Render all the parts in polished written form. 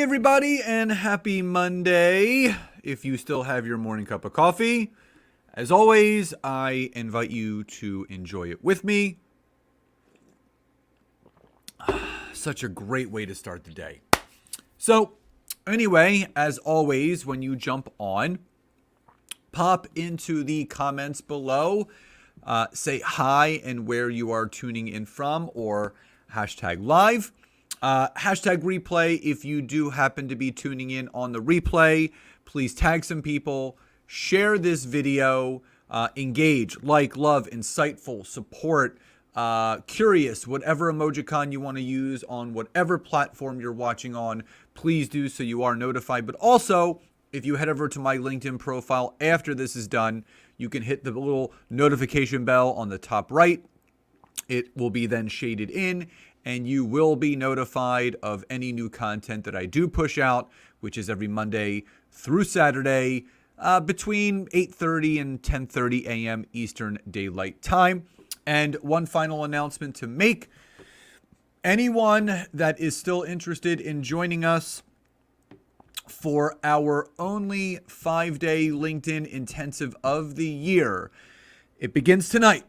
everybody, and happy Monday. If you still have your morning cup of coffee, as always, I invite you to enjoy it with me. Such a great way to start the day. So, anyway, as always, when you jump on, pop into the comments below. Say hi and where you are tuning in from, or hashtag live. Hashtag replay. If you do happen to be tuning in on the replay, please tag some people, share this video, engage, like, love, insightful, support, curious, whatever emojicon you want to use on whatever platform you're watching on, please do so you are notified. But also, if you head over to my LinkedIn profile after this is done, you can hit the little notification bell on the top right. It will be then shaded in, and you will be notified of any new content that I do push out, which is every Monday through Saturday between 8:30 and 10:30 a.m. Eastern Daylight Time. And one final announcement to make. Anyone that is still interested in joining us for our only 5-day LinkedIn intensive of the year, it begins tonight.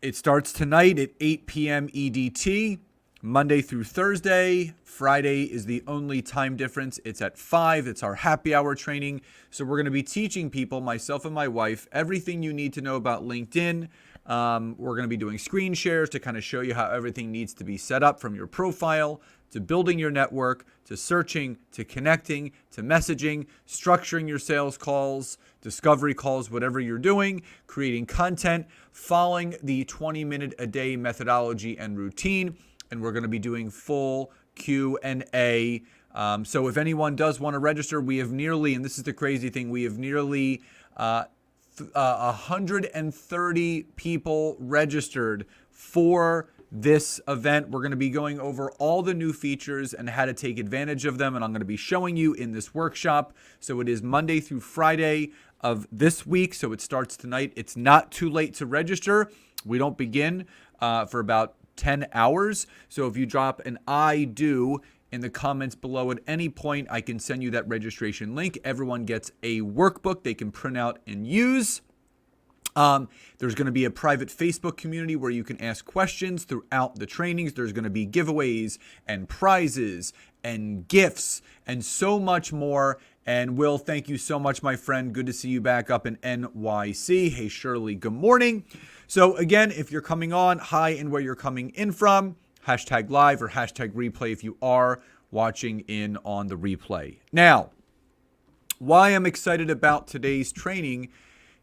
It starts tonight at 8 p.m. EDT, Monday through Thursday. Friday is the only time difference. It's at 5. It's our happy hour training. So we're going to be teaching people, myself and my wife, everything you need to know about LinkedIn. We're going to be doing screen shares to kind of show you how everything needs to be set up, from your profile to building your network, to searching, to connecting, to messaging, structuring your sales calls, discovery calls, whatever you're doing, creating content, following the 20-minute-a-day methodology and routine. And we're going to be doing full Q&A. So if anyone does want to register, we have nearly, and this is the crazy thing, we have nearly 130 people registered for this event. We're going to be going over all the new features and how to take advantage of them, and I'm going to be showing you in this workshop. So it is Monday through Friday of this week, so it starts tonight. It's not too late to register. We don't begin for about 10 hours. So if you drop an I do in the comments below at any point, I can send you that registration link. Everyone gets a workbook they can print out and use. There's going to be a private Facebook community where you can ask questions throughout the trainings. There's going to be giveaways and prizes and gifts and so much more. And Will, thank you so much, my friend. Good to see you back up in NYC. Hey, Shirley, good morning. So again, if you're coming on, hi, and where you're coming in from, hashtag live or hashtag replay if you are watching in on the replay. Now, why I'm excited about today's training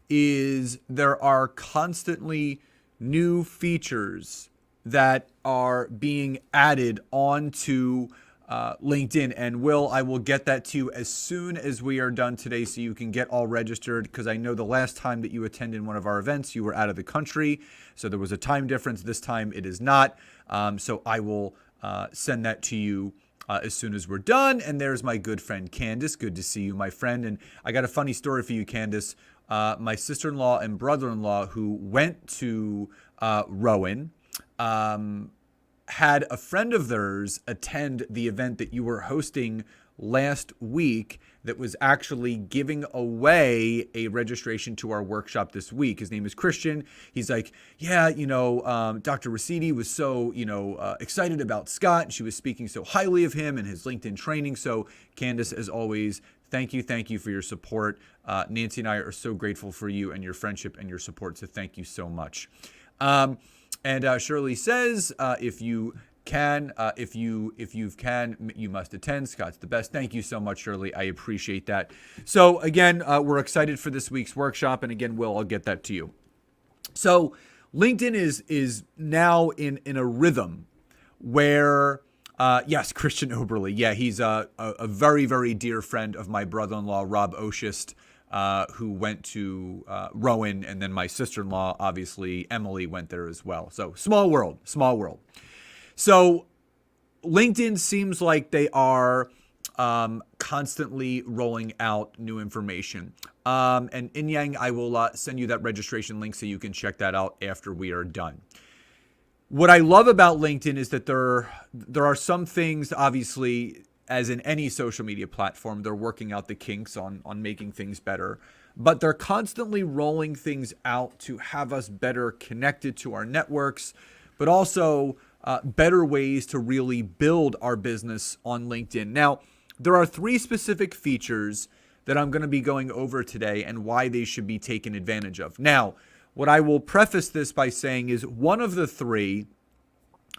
is there are constantly new features that are being added onto LinkedIn. And Will, I will get that to you as soon as we are done today so you can get all registered, because I know the last time that you attended one of our events, you were out of the country. So there was a time difference. This time it is not. So I will send that to you as soon as we're done. And there's my good friend Candace. Good to see you, my friend. And I got a funny story for you, Candace. My sister-in-law and brother-in-law who went to Rowan had a friend of theirs attend the event that you were hosting last week that was actually giving away a registration to our workshop this week. His name is Christian. He's like, yeah, Dr. Rosidi was so, excited about Scott. And she was speaking so highly of him and his LinkedIn training. So Candace, as always, thank you for your support. Nancy and I are so grateful for you and your friendship and your support. So thank you so much. And Shirley says, if you can, you must attend. Scott's the best. Thank you so much, Shirley. I appreciate that. So again, we're excited for this week's workshop. And again, Will, I'll get that to you. So LinkedIn is now in a rhythm where, yes, Christian Oberly. Yeah, he's a very, very dear friend of my brother-in-law, Rob Oshist, who went to Rowan, and then my sister-in-law, obviously, Emily, went there as well. So small world. So LinkedIn seems like they are constantly rolling out new information. And Inyang, I will send you that registration link so you can check that out after we are done. What I love about LinkedIn is that there are some things, obviously, as in any social media platform, they're working out the kinks on making things better. But they're constantly rolling things out to have us better connected to our networks, but also better ways to really build our business on LinkedIn. Now, there are 3 specific features that I'm going to be going over today and why they should be taken advantage of. Now, what I will preface this by saying is one of the 3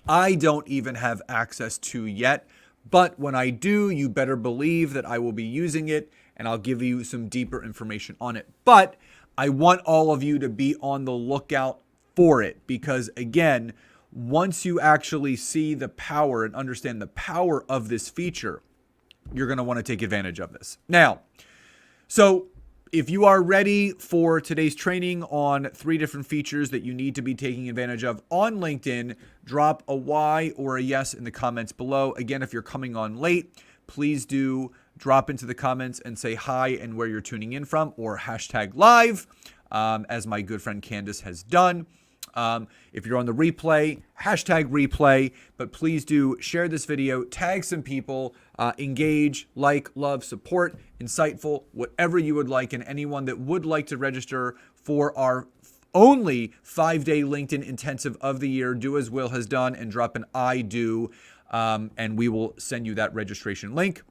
I don't even have access to yet, but when I do, you better believe that I will be using it and I'll give you some deeper information on it. But I want all of you to be on the lookout for it because, again, once you actually see the power and understand the power of this feature, you're going to want to take advantage of this. Now, so if you are ready for today's training on 3 different features that you need to be taking advantage of on LinkedIn, drop a Y or a yes in the comments below. Again, if you're coming on late, please do drop into the comments and say hi and where you're tuning in from, or hashtag live, as my good friend Candace has done. If you're on the replay, hashtag replay, but please do share this video, tag some people, engage, like, love, support, insightful, whatever you would like. And anyone that would like to register for our only 5-day LinkedIn intensive of the year, do as Will has done and drop an I do, and we will send you that registration link.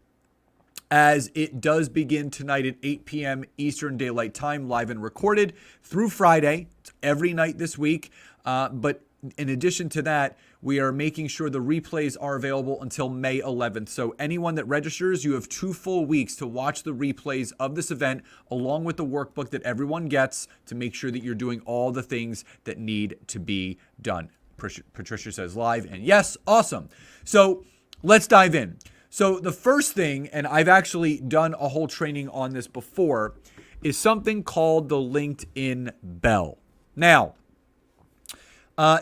As it does begin tonight at 8 p.m. Eastern Daylight Time, live and recorded through Friday. It's every night this week. But in addition to that, we are making sure the replays are available until May 11th. So anyone that registers, you have 2 full weeks to watch the replays of this event, along with the workbook that everyone gets to make sure that you're doing all the things that need to be done. Patricia says live, and yes, awesome. So let's dive in. So the first thing, and I've actually done a whole training on this before, is something called the LinkedIn bell. Now,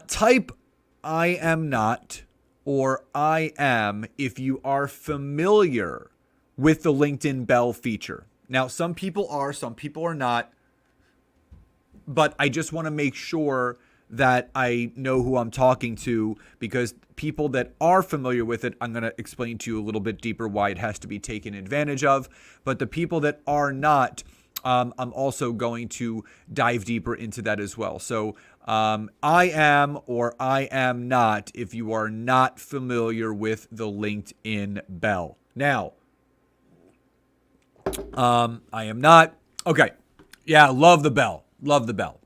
type I am not or I am if you are familiar with the LinkedIn bell feature. Now, some people are, some people are not, but I just want to make sure that I know who I'm talking to, because people that are familiar with it, I'm going to explain to you a little bit deeper why it has to be taken advantage of. But the people that are not, I'm also going to dive deeper into that as well. So I am or I am not if you are not familiar with the LinkedIn bell. Now, I am not. Okay. Yeah, love the bell. Love the bell.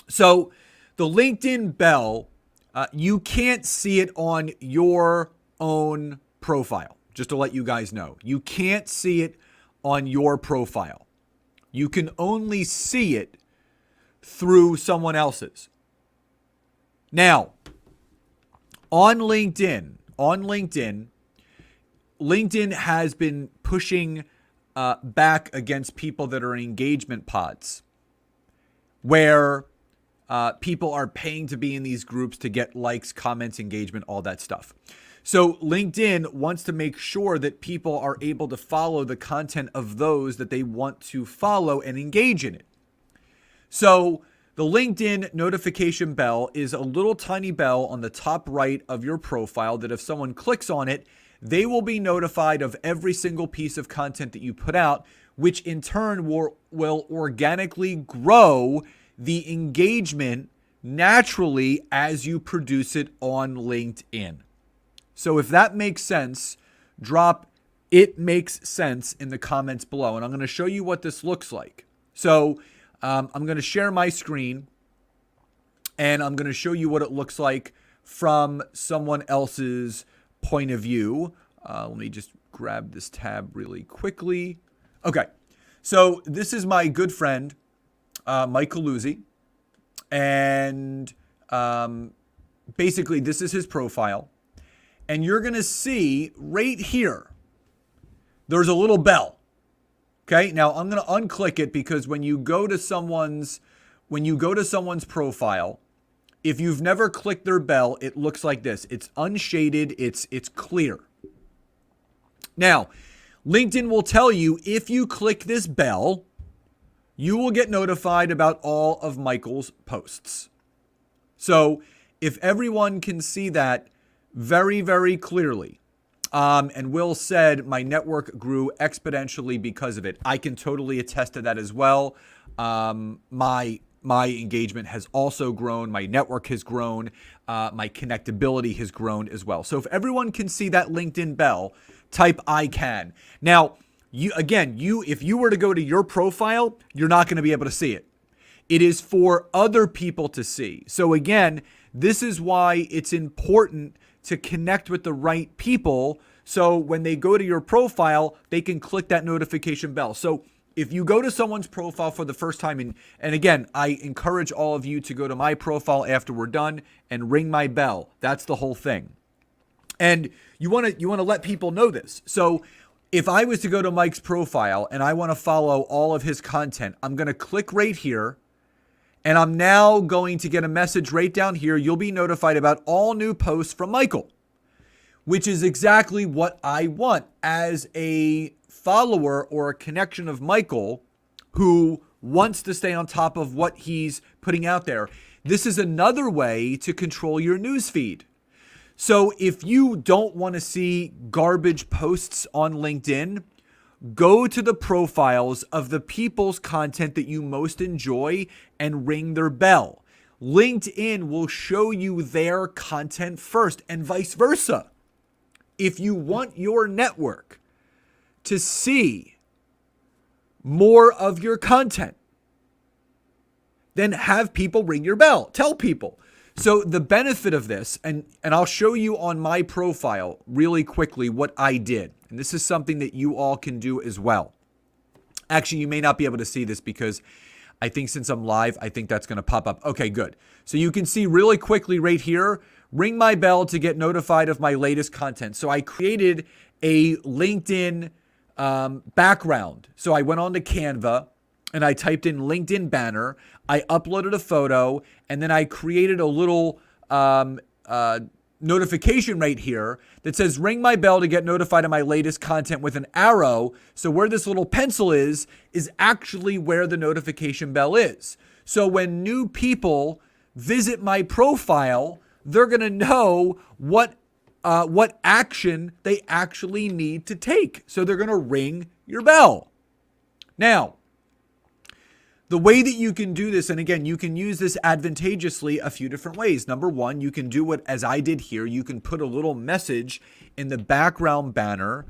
So the LinkedIn bell, you can't see it on your own profile, just to let you guys know. You can't see it on your profile. You can only see it through someone else's. Now, on LinkedIn, LinkedIn has been pushing back against people that are in engagement pods, where people are paying to be in these groups to get likes, comments, engagement, all that stuff. So LinkedIn wants to make sure that people are able to follow the content of those that they want to follow and engage in it. So the LinkedIn notification bell is a little tiny bell on the top right of your profile that if someone clicks on it, they will be notified of every single piece of content that you put out, which in turn will organically grow the engagement naturally as you produce it on LinkedIn. So if that makes sense, drop "it makes sense" in the comments below. And I'm going to show you what this looks like. So I'm going to share my screen and I'm going to show you what it looks like from someone else's point of view. Let me just grab this tab really quickly. Okay. So this is my good friend, Mike Caluzzi, and basically this is his profile, and you're going to see right here there's a little bell. Okay, now I'm going to unclick it because when you go to someone's profile, if you've never clicked their bell, it looks like this. It's unshaded, it's clear. Now, LinkedIn will tell you if you click this bell, you will get notified about all of Michael's posts. So if everyone can see that very, very clearly, And Will said, my network grew exponentially because of it. I can totally attest to that as well. My engagement has also grown. My network has grown. My connectability has grown as well. So if everyone can see that LinkedIn bell, type I can. Now, if you were to go to your profile, you're not going to be able to see it. It is for other people to see. So again, this is why it's important to connect with the right people. So when they go to your profile, they can click that notification bell. So if you go to someone's profile for the first time, and again, I encourage all of you to go to my profile after we're done and ring my bell. That's the whole thing. And you want to let people know this. So if I was to go to Mike's profile and I want to follow all of his content, I'm going to click right here. And I'm now going to get a message right down here. You'll be notified about all new posts from Michael, which is exactly what I want as a follower or a connection of Michael who wants to stay on top of what he's putting out there. This is another way to control your news feed. So if you don't want to see garbage posts on LinkedIn, go to the profiles of the people's content that you most enjoy and ring their bell. LinkedIn will show you their content first and vice versa. If you want your network to see more of your content, then have people ring your bell. Tell people. So the benefit of this, and I'll show you on my profile really quickly what I did. And this is something that you all can do as well. Actually, you may not be able to see this because I think since I'm live, I think that's going to pop up. Okay, good. So you can see really quickly right here, ring my bell to get notified of my latest content. So I created a LinkedIn background. So I went on to Canva and I typed in LinkedIn banner. I uploaded a photo and then I created a little notification right here that says ring my bell to get notified of my latest content with an arrow. So where this little pencil is actually where the notification bell is. So when new people visit my profile, they're going to know what action they actually need to take. So they're going to ring your bell. Now, the way that you can do this, and again, you can use this advantageously a few different ways. Number one, you can do what, as I did here, you can put a little message in the background banner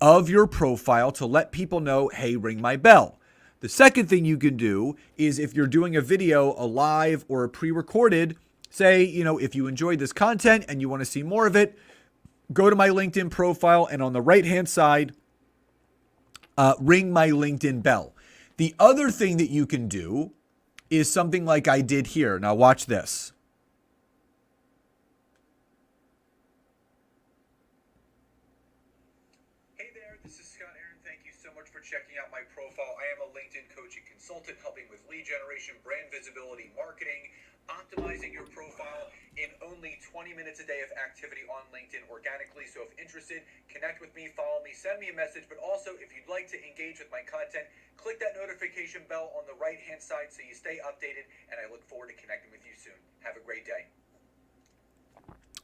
of your profile to let people know, hey, ring my bell. The second thing you can do is if you're doing a video, a live or a pre-recorded, say, if you enjoyed this content and you want to see more of it, go to my LinkedIn profile and on the right-hand side, ring my LinkedIn bell. The other thing that you can do is something like I did here. Now watch this. Hey there, this is Scott Aaron. Thank you so much for checking out my profile. I am a LinkedIn coach and consultant helping with lead generation, brand visibility, marketing, optimizing your profile in only 20 minutes a day of activity on LinkedIn organically. So if interested, connect with me, follow me, send me a message. But also, if you'd like to engage with my content, click that notification bell on the right-hand side so you stay updated. And I look forward to connecting with you soon. Have a great day.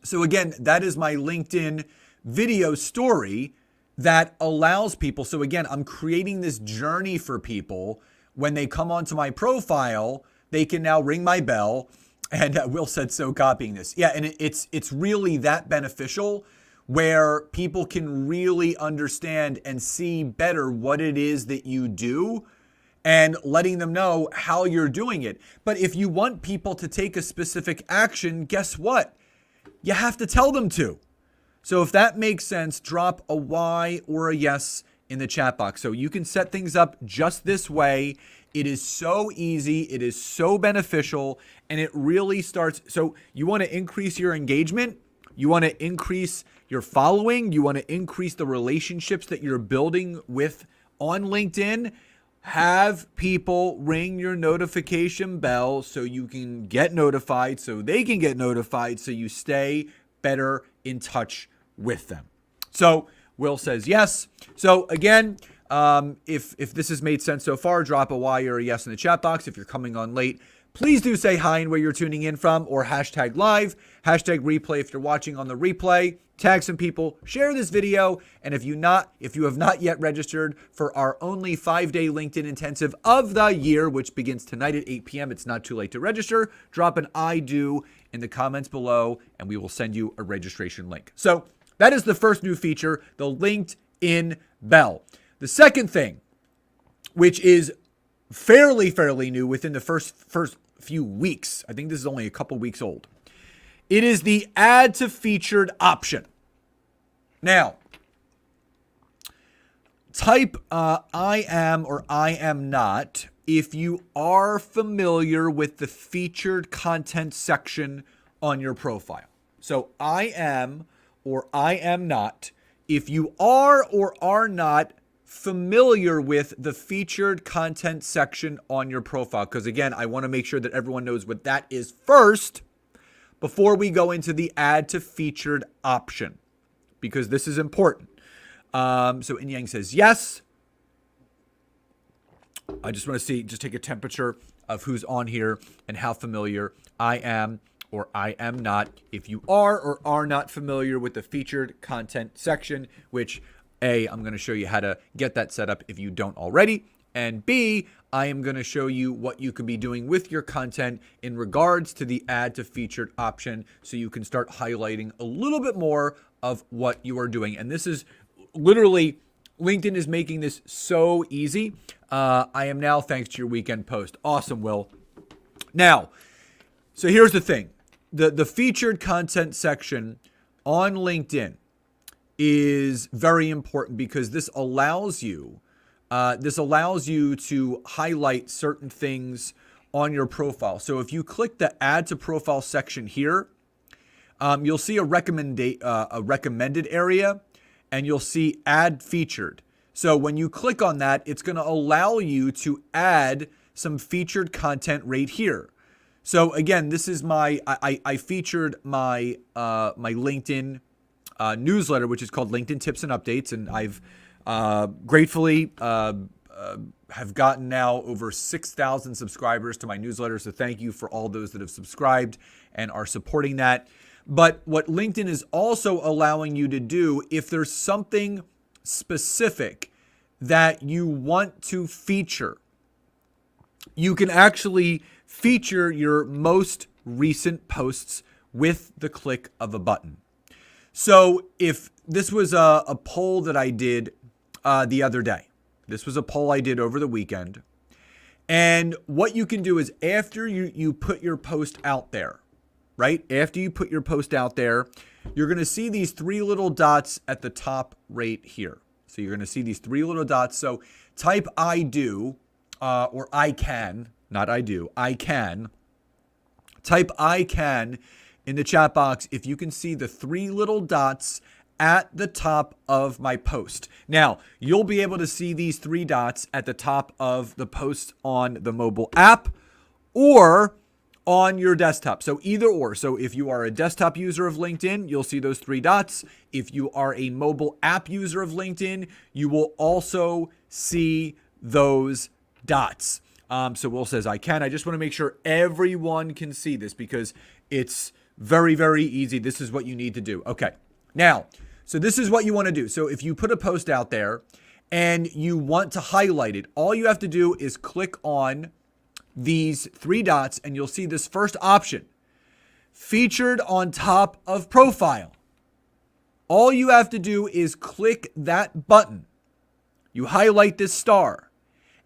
So again, that is my LinkedIn video story that allows people. So again, I'm creating this journey for people. When they come onto my profile, they can now ring my bell. And Will said, so copying this. Yeah, and it's really that beneficial where people can really understand and see better what it is that you do and letting them know how you're doing it. But if you want people to take a specific action, guess what? You have to tell them to. So if that makes sense, drop a Y or a yes in the chat box. So you can set things up just this way. It is so easy. It is so beneficial. And it really starts. So you want to increase your engagement. You want to increase your following. You want to increase the relationships that you're building with on LinkedIn. Have people ring your notification bell so you can get notified, so they can get notified, so you stay better in touch with them. So Will says yes. So again, if this has made sense so far, drop a Y or a yes in the chat box. If you're coming on late, Please do say hi and where you're tuning in from, or hashtag live, hashtag replay if you're watching on the replay. Tag some people, share this video, and if you have not yet registered for our only 5-day LinkedIn intensive of the year, which begins tonight at 8 p.m., it's not too late to register. Drop an I do in the comments below, and we will send you a registration link. So that is the first new feature, the LinkedIn bell. The second thing, which is fairly new within the first few weeks, I think this is only a couple weeks old, it is the add to featured option. Now, type I am or I am not if you are familiar with the featured content section on your profile. So I am or I am not if you are or are not familiar with the featured content section on your profile. Because again, I want to make sure that everyone knows what that is first before we go into the add to featured option, because this is important. So In Yang says yes. I just want to take a temperature of who's on here and how familiar I am or I am not. If you are or are not familiar with the featured content section, which A, I'm going to show you how to get that set up if you don't already. And B, I am going to show you what you can be doing with your content in regards to the add to featured option, so you can start highlighting a little bit more of what you are doing. And this is literally, LinkedIn is making this so easy. I am now, thanks to your weekend post. Awesome, Will. Now, so here's the thing. The featured content section on LinkedIn is very important because this allows you to highlight certain things on your profile. So if you click the add to profile section here, you'll see a recommended area, and you'll see add featured. So when you click on that, it's going to allow you to add some featured content right here. So again, this is I featured my LinkedIn newsletter, which is called LinkedIn Tips and Updates, and I've gratefully have gotten now over 6,000 subscribers to my newsletter. So thank you for all those that have subscribed and are supporting that. But what LinkedIn is also allowing you to do, if there's something specific that you want to feature, you can actually feature your most recent posts with the click of a button. So if this was a poll that I did the other day, this was a poll I did over the weekend. And what you can do is after you put your post out there, right? After you put your post out there, you're going to see these 3 little dots at the top right here. So you're going to see these 3 little dots. So type I do, or I can, not I do, I can. Type I can in the chat box if you can see the 3 little dots at the top of my post. Now, you'll be able to see these 3 dots at the top of the post on the mobile app or on your desktop. So either or. So if you are a desktop user of LinkedIn, you'll see those 3 dots. If you are a mobile app user of LinkedIn, you will also see those dots. So Will says, I can. I just want to make sure everyone can see this because it's very, very easy. This is what you need to do. Okay. Now, so this is what you want to do. So if you put a post out there and you want to highlight it, all you have to do is click on these 3 dots and you'll see this first option, featured on top of profile. All you have to do is click that button. You highlight this star.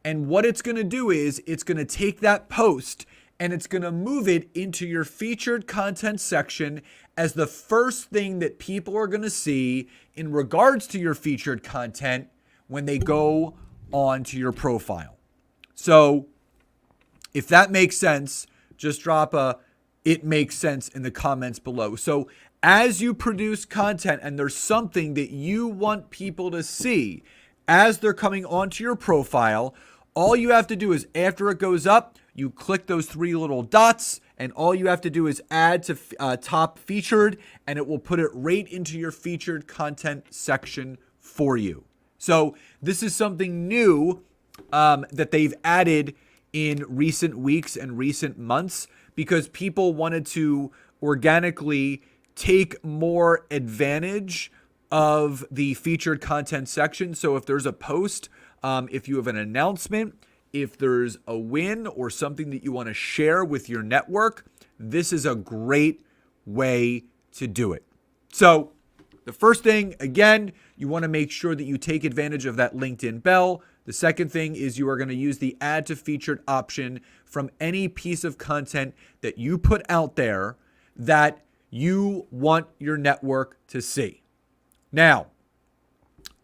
And what it's going to do is it's going to take that post and it's going to move it into your featured content section as the first thing that people are going to see in regards to your featured content when they go onto your profile. So if that makes sense, just drop a "it makes sense" in the comments below. So as you produce content and there's something that you want people to see as they're coming onto your profile, all you have to do is after it goes up, you click those 3 little dots and all you have to do is add to top featured and it will put it right into your featured content section for you. So this is something new that they've added in recent weeks and recent months because people wanted to organically take more advantage of the featured content section. So if there's a post, if you have an announcement, if there's a win or something that you want to share with your network, this is a great way to do it. So the first thing, again, you want to make sure that you take advantage of that LinkedIn bell. The second thing is you are going to use the add to featured option from any piece of content that you put out there that you want your network to see. Now,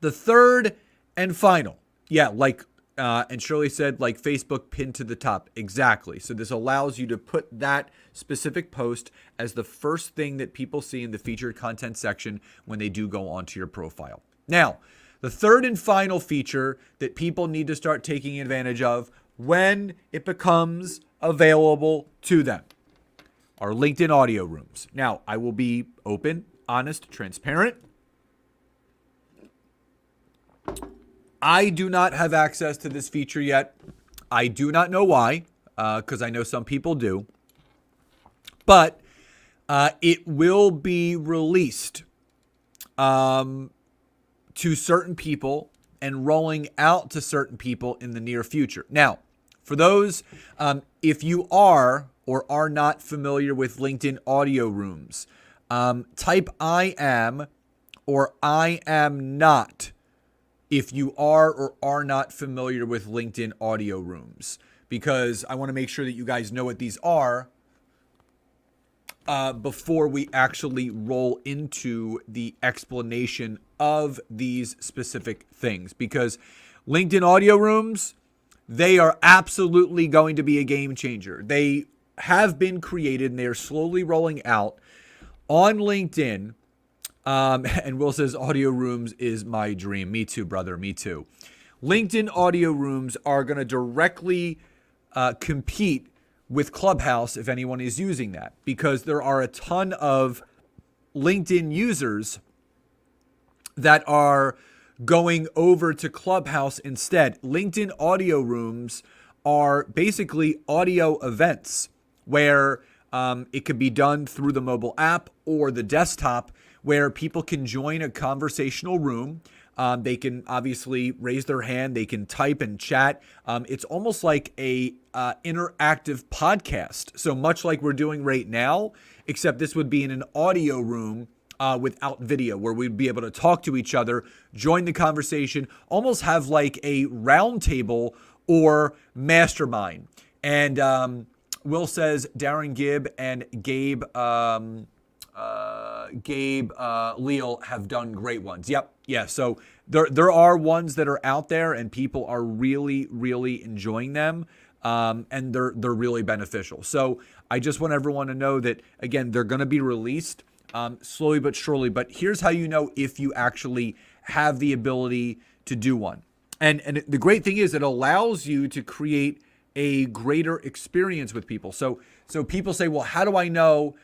the third and final, and Shirley said, like Facebook pinned to the top. Exactly. So this allows you to put that specific post as the first thing that people see in the featured content section when they do go onto your profile. Now, the third and final feature that people need to start taking advantage of when it becomes available to them are LinkedIn audio rooms. Now, I will be open, honest, transparent. I do not have access to this feature yet. I do not know why, because I know some people do. But it will be released to certain people and rolling out to certain people in the near future. Now, for those, if you are or are not familiar with LinkedIn audio rooms, type I am or I am not if you are or are not familiar with LinkedIn audio rooms, because I want to make sure that you guys know what these are before we actually roll into the explanation of these specific things. Because LinkedIn audio rooms, they are absolutely going to be a game changer. They have been created and they are slowly rolling out on LinkedIn. And Will says audio rooms is my dream. Me too, brother. Me too. LinkedIn audio rooms are going to directly compete with Clubhouse if anyone is using that, because there are a ton of LinkedIn users that are going over to Clubhouse instead. LinkedIn audio rooms are basically audio events where it could be done through the mobile app or the desktop, where people can join a conversational room. They can obviously raise their hand. They can type and chat. It's almost like a interactive podcast. So much like we're doing right now, except this would be in an audio room without video, where we'd be able to talk to each other, join the conversation, almost have like a round table or mastermind. And Will says Darren Gibb and Gabe Leal have done great ones. Yep. Yeah. So there are ones that are out there and people are really, really enjoying them. And they're really beneficial. So I just want everyone to know that, again, they're going to be released slowly but surely. But here's how you know if you actually have the ability to do one. And the great thing is it allows you to create a greater experience with people. So people say, well, how do I know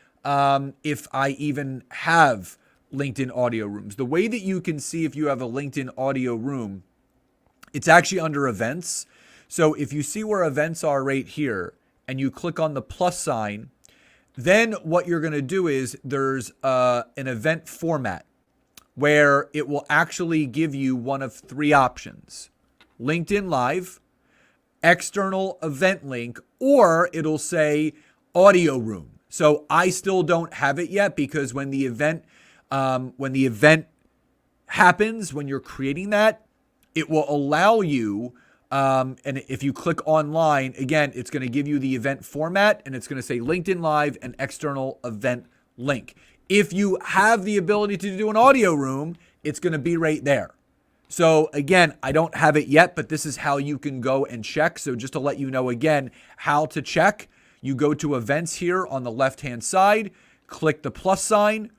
if I even have LinkedIn audio rooms? The way that you can see if you have a LinkedIn audio room, it's actually under events. So if you see where events are right here and you click on the plus sign, then what you're going to do is there's an event format where it will actually give you one of three options: LinkedIn Live, external event link, or it'll say audio room. So I still don't have it yet, because when the event happens, when you're creating that, it will allow you, and if you click online, again, it's going to give you the event format and it's going to say LinkedIn Live and external event link. If you have the ability to do an audio room, it's going to be right there. So again, I don't have it yet, but this is how you can go and check. So just to let you know again how to check, you go to events here on the left-hand side, click the plus sign,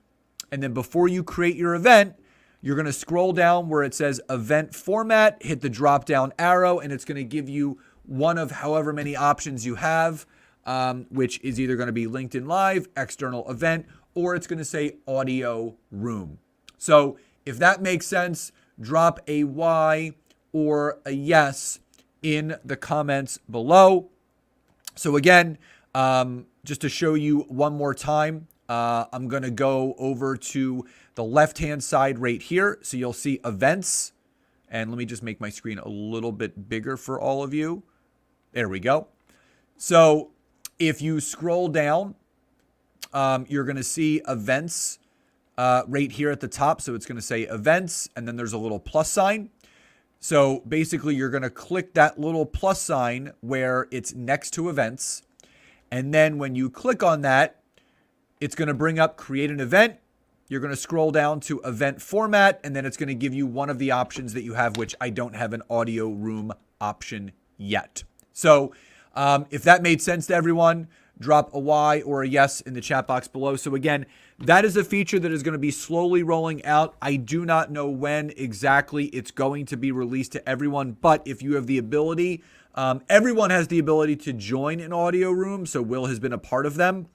and then before you create your event, you're going to scroll down where it says event format, hit the drop-down arrow, and it's going to give you one of however many options you have, which is either going to be LinkedIn Live, external event, or it's going to say audio room. So if that makes sense, drop a Y or a yes in the comments below. So again, just to show you one more time, I'm going to go over to the left-hand side right here. So you'll see events. And let me just make my screen a little bit bigger for all of you. There we go. So if you scroll down, you're going to see events right here at the top. So it's going to say events, and then there's a little plus sign. So basically, you're going to click that little plus sign where it's next to events. And then when you click on that, it's going to bring up create an event. You're going to scroll down to event format, and then it's going to give you one of the options that you have, which I don't have an audio room option yet. So if that made sense to everyone, drop a Y or a yes in the chat box below. So again, that is a feature that is going to be slowly rolling out. I do not know when exactly it's going to be released to everyone, but if you have the ability, everyone has the ability to join an audio room. So Will has been a part of them.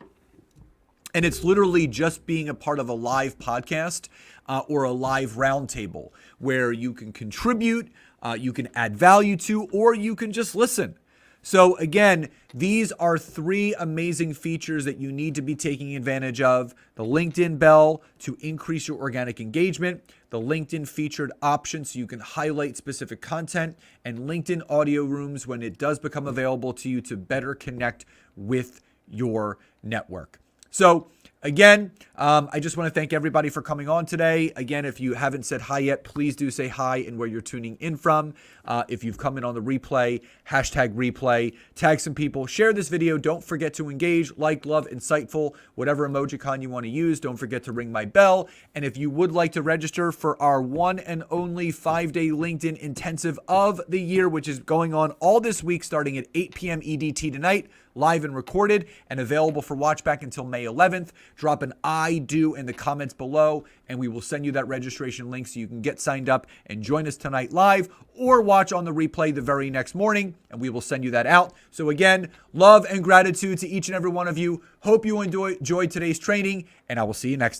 And it's literally just being a part of a live podcast or a live roundtable where you can contribute, you can add value to, or you can just listen. So again, these are 3 amazing features that you need to be taking advantage of. The LinkedIn bell to increase your organic engagement, the LinkedIn featured option so you can highlight specific content, and LinkedIn audio rooms when it does become available to you to better connect with your network. So again, I just want to thank everybody for coming on today. Again, if you haven't said hi yet, please do say hi and where you're tuning in from. If you've come in on the replay, hashtag replay, tag some people, share this video. Don't forget to engage, like, love, insightful, whatever emojicon you want to use. Don't forget to ring my bell. And if you would like to register for our one and only 5-day LinkedIn intensive of the year, which is going on all this week starting at 8 p.m. EDT tonight, live and recorded and available for watch back until May 11th. Drop an I do in the comments below and we will send you that registration link so you can get signed up and join us tonight live or watch on the replay the very next morning and we will send you that out. So again, love and gratitude to each and every one of you. Hope you enjoyed today's training and I will see you next time.